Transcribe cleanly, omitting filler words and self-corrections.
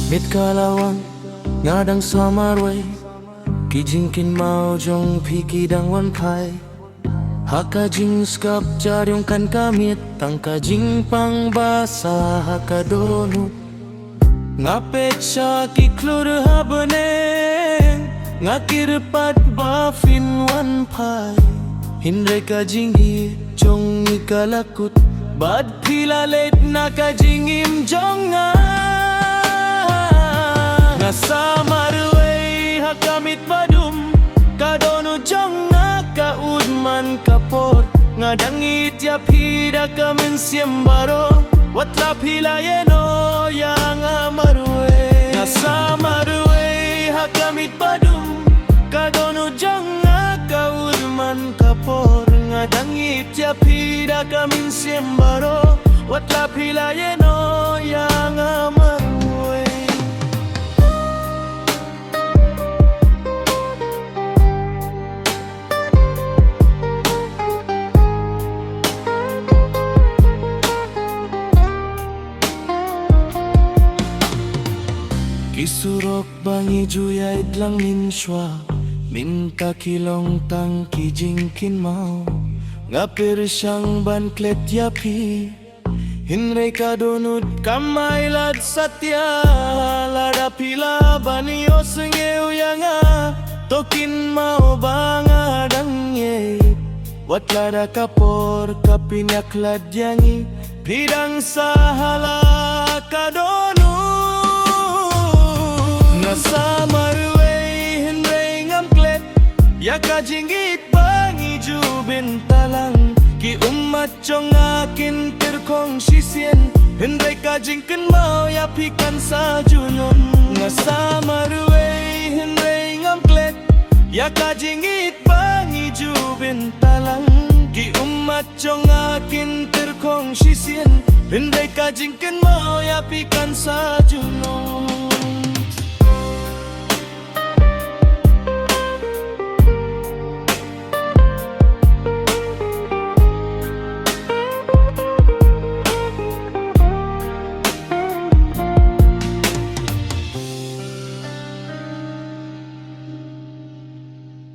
Mit kalawang ngadang samarway kijingkin mau jong piki dang wan pai haka jing skap jaryong kan kamit tangka jing pang basa haka donu ngapet siya kiklur habaneng ngakirpat bafin wan pai hindre ka jinghi jong ikalakut bad pilalet na ka jingim jonga Samarway hakamit badum kadonu jong nga udman kapor ngadangit ya pida kamin siembaro watla pilayeno yang amarwe Samarway hakamit badum kadonu jong nga udman kapor ngadangit ya pida kamin siembaro watla pilayeno yang amarwe Kisurok bangi juya idlang minshwa minta kilong tang kijingkin mau ngapir siyang banklet yapi hinre kadonut kamay lad satya lada pila baniyo sengeu yanga tokin mau banga dangye wat lada kapor kapinyak lad yangi pidang sahala kadonu Samarway hinre ngamklet yaka jingit bangi jubin talang ki umat jong akin terkong sisien hinre ka jingken mau yapikan sa junon nga Samarway hinre ngamklet yaka jingit bangi jubin talang ki umat jong akin terkong sisien hinre ka jingken mau yapikan sa junon